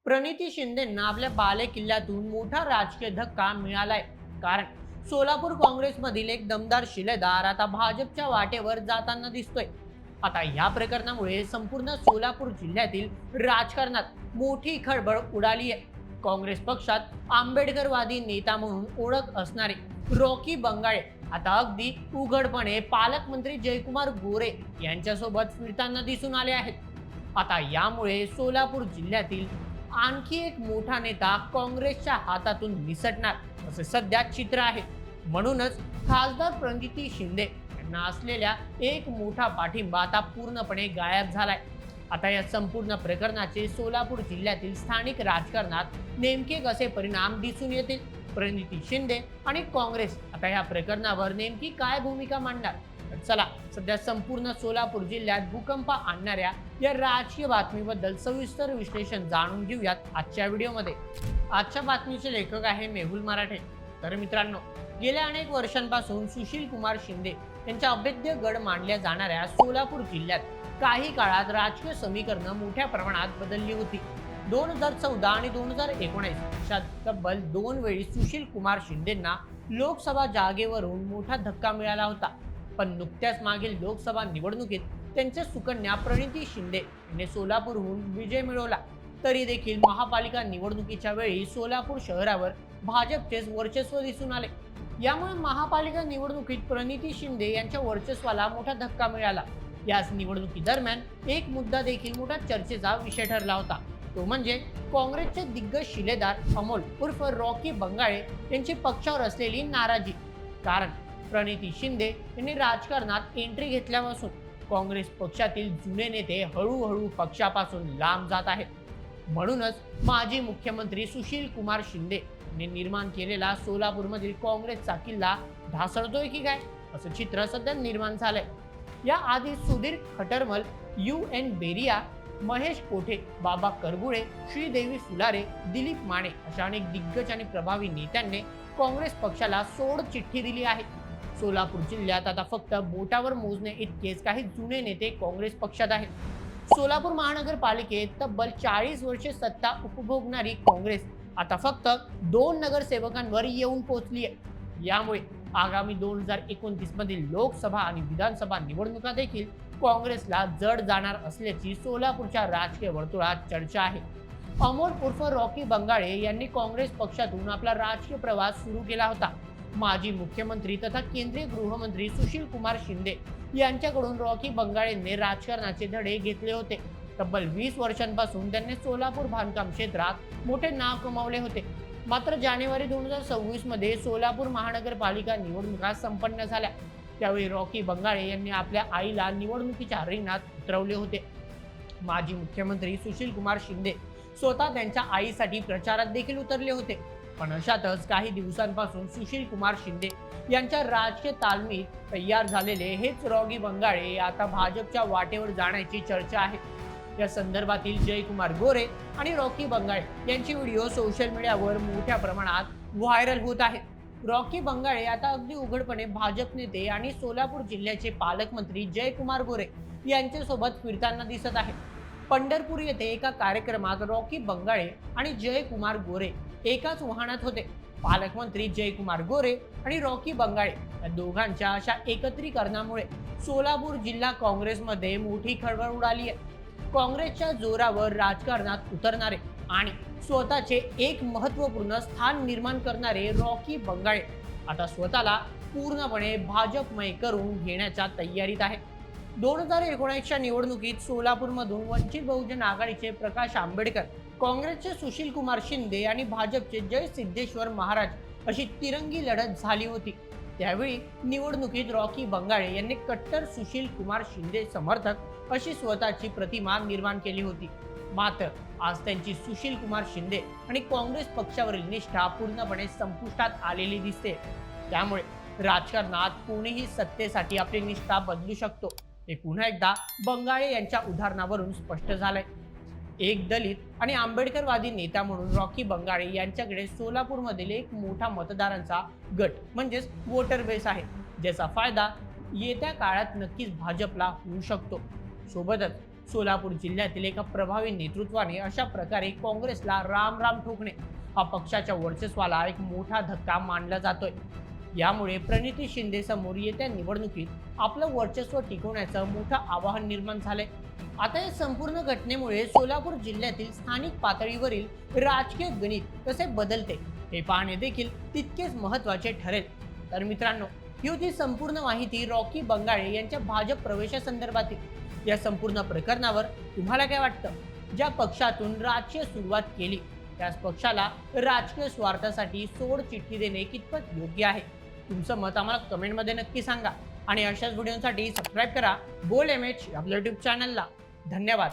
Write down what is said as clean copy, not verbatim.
प्रणिती शिंदेंना आपल्या बालेकिल्ल्यातून मोठा राजकीय धक्का मिळालाय. कारण सोलापूर काँग्रेसमधील एक दमदार शिलेदार आता भाजपच्या वाटेवर जाताना दिसतोय. आता या प्रकरणामुळे संपूर्ण सोलापूर जिल्ह्यातील राजकारणात मोठी खळबळ उडाली आहे. काँग्रेस पक्षात आंबेडकरवादी नेता म्हणून ओळख असणारे रॉकी बंगाळे आता अगदी उघडपणे पालकमंत्री जयकुमार गोरे यांच्यासोबत फिरताना दिसून आले आहेत. आता यामुळे सोलापूर जिल्ह्यातील आणखी एक मोठा नेता काँग्रेसच्या हातातून निसटणार असे सध्या चित्र आहे. म्हणूनच खासदार प्रणिती शिंदे यांना असलेल्या एक मोठा पाठिंबा आता पूर्णपणे गायब झालाय. आता या संपूर्ण प्रकरणाचे सोलापूर जिल्ह्यातील स्थानिक राजकारणात नेमके कसे परिणाम दिसून येतील, प्रणिती शिंदे आणि काँग्रेस आता या प्रकरणावर नेमकी काय भूमिका मांडणार, तर चला सध्या संपूर्ण सोलापूर जिल्ह्यात भूकंप आणणाऱ्या या राजकीय बातमीबद्दल सविस्तर विश्लेषण जाणून घेऊयात आजच्या व्हिडिओमध्ये. आजच्या बातमीचे लेखक आहे मेहुल मराठे. तर मित्रांनो, गेल्या अनेक वर्षांपासून सुशील कुमार शिंदे यांच्या अभेद्य गड मानल्या जाणाऱ्या सोलापूर जिल्ह्यात काही काळात राजकीय समीकरणं मोठ्या प्रमाणात बदलली होती. 2014 आणि 2019 अशा तब्बल 2 वेळी सुशील कुमार शिंदेंना लोकसभा जागेवरून मोठा धक्का मिळाला होता. पण नुकत्याच मागील लोकसभा निवडणुकीत त्यांच्या सुकन्या प्रणिती शिंदे यांनी सोलापूरहून विजय मिळवला. तरी देखील महापालिका निवडणुकीच्या वेळी सोलापूर शहरावर भाजपचेच वर्चस्व दिसून आले. यामुळे महापालिका निवडणुकीत प्रणिती शिंदे यांच्या वर्चस्वाला मोठा धक्का मिळाला. याच निवडणुकीदरम्यान एक मुद्दा देखील मोठा चर्चेचा विषय ठरला होता. तो म्हणजे काँग्रेसचे दिग्गज शिलेदार अमोल उर्फ रॉकी बंगाळे यांची पक्षावर असलेली नाराजी. कारण प्रणिती शिंदे यांनी राजकारणात एंट्री घेतल्यापासून काँग्रेस पक्षातील जुने नेते हळूहळू पक्षापासून लांब जात आहेत. म्हणूनच माजी मुख्यमंत्री सुशील कुमार शिंदे यांनी निर्माण केलेला सोलापूरमधील काँग्रेसचा किल्ला ढासळतोय की काय असं चित्र सध्या निर्माण झालंय. या आधी सुधीर खटरमल, UN बेरिया, महेश कोठे, बाबा करगुळे, श्रीदेवी फुलारे, दिलीप माने अशा अनेक दिग्गज आणि प्रभावी नेत्यांनी काँग्रेस पक्षाला सोड चिठ्ठी दिली आहे. सोलापूर जिल्ह्यात आता फक्त बोटावर मोजणे इतकेच काही जुने नेते काँग्रेस पक्षात आहेत. सोलापूर महानगरपालिकेत तब्बल 40 वर्षे सत्ता उपभोगणारी काँग्रेस आता फक्त 2 नगरसेवकांवर येऊन पोहोचली आहे. यामुळे आगामी 2029 मधील लोकसभा आणि विधानसभा निवडणुका देखील काँग्रेसला जड जाणार असल्याची सोलापूरच्या राजकीय वर्तुळात चर्चा आहे. अमोल उर्फ रॉकी बंगाळे यांनी काँग्रेस पक्षातून आपला राजकीय प्रवास सुरू केला होता. माजी मुख्यमंत्री तथा केंद्रीय गृहमंत्री सुशील कुमार शिंदे यांच्याकडून रॉकी बंगाळेंनी राजकारणाचे धडे घेतले होते. तब्बल 20 वर्षांपासून त्यांनी सोलापूर बांधकाम क्षेत्रात मोठे नाव कमावले होते. मात्र जानेवारी 2026 मध्ये सोलापूर महानगरपालिका निवडणुका संपन्न झाल्या. त्यावेळी रॉकी बंगाळे यांनी आपल्या आईला निवडणुकीच्या रिंगणात उतरवले होते. माजी मुख्यमंत्री सुशील कुमार शिंदे स्वतः त्यांच्या आईसाठी प्रचारात देखील उतरले होते. पण अशातच काही दिवसांपासून सुशील कुमार शिंदे यांच्या राजकीय तालमीत तयार झालेले हेच रॉकी बंगाळे आता भाजपच्या वाटेवर जाण्याची चर्चा आहे. या संदर्भातील जयकुमार गोरे आणि रॉकी बंगाळे यांची व्हिडिओ सोशल मीडियावर मोठ्या प्रमाणात व्हायरल होत आहेत. रॉकी बंगाळे आता अगदी उघडपणे भाजप नेते आणि सोलापूर जिल्ह्याचे पालकमंत्री जयकुमार गोरे यांच्यासोबत फिरताना दिसत आहेत. पंढरपूर येथे एका कार्यक्रमात रॉकी बंगाळे आणि जयकुमार गोरे एकाच वाहनात होते. पालकमंत्री जयकुमार गोरे आणि रॉकी बंगाळे या दोघांच्या अशा एकत्रीकरणामुळे सोलापूर जिल्हा काँग्रेसमध्ये मोठी खळबळ उडाली आहे. काँग्रेसच्या जोरावर राजकारणात उतरणारे आणि स्वतःचे एक महत्त्वपूर्ण स्थान निर्माण करणारे रॉकी बंगाळे आता स्वतःला पूर्णपणे भाजपमय करून घेण्याच्या तयारीत आहे. 2019च्या निवडणुकीत सोलापूरमधून वंचित बहुजन आघाडीचे प्रकाश आंबेडकर, काँग्रेसचे सुशील कुमार शिंदे आणि भाजपचे जय सिद्धेश्वर महाराज अशी तिरंगी लढत झाली होती. त्यावेळी निवडणुकीत रॉकी बंगाळे यांनी कट्टर सुशील कुमार शिंदे समर्थक अशी स्वतःची प्रतिमा निर्माण केली होती. मात्र आज त्यांची सुशील कुमार शिंदे आणि काँग्रेस पक्षावरील निष्ठा पूर्णपणे संपुष्टात आलेली दिसते. त्यामुळे राजकारणात कोणीही सत्तेसाठी आपली निष्ठा बदलू शकतो हे पुन्हा एकदा बंगाळे यांच्या उदाहरणावरून स्पष्ट झालंय. एक दलित आणि आंबेडकरवादी नेता म्हणून रॉकी बंगाळे यांच्याकडे सोलापूरमधील एक मोठा मतदारांचा गट म्हणजेच वोटर बेस आहे, ज्याचा फायदा येत्या काळात नक्कीच भाजपला होऊ शकतो. सोबतच सोलापूर जिल्ह्यातील एका प्रभावी नेतृत्वाने अशा प्रकारे काँग्रेसला राम राम ठोकणे हा पक्षाच्या वर्चस्वाला एक मोठा धक्का मानला जातोय। यामुळे प्रणिती शिंदे समोर येत्या निवडणुकीत आपलं वर्चस्व टिकवण्याचं मोठं आवाहन निर्माण झालंय। आता या संपूर्ण घटनेमुळे सोलापूर जिल्ह्यातील स्थानिक पातळीवरील राजकीय गणित कसे बदलते हे पाहणे देखील तितकेच महत्त्वाचे ठरेल। तर मित्रांनो, ही होती संपूर्ण माहिती रॉकी बंगाळे यांच्या भाजप प्रवेशासंदर्भातील। या संपूर्ण प्रकरणावर तुम्हाला काय वाटतं? ज्या पक्षातून राजकीय सुरुवात केली त्याच पक्षाला राजकीय स्वार्थासाठी सोड चिठ्ठी देणे कितपत योग्य आहे? तुमचं मत आम्हाला कमेंटमध्ये नक्की सांगा आणि अशाच व्हिडिओसाठी सबस्क्राईब करा बोल MH आपल्या YouTube चॅनलला। धन्यवाद।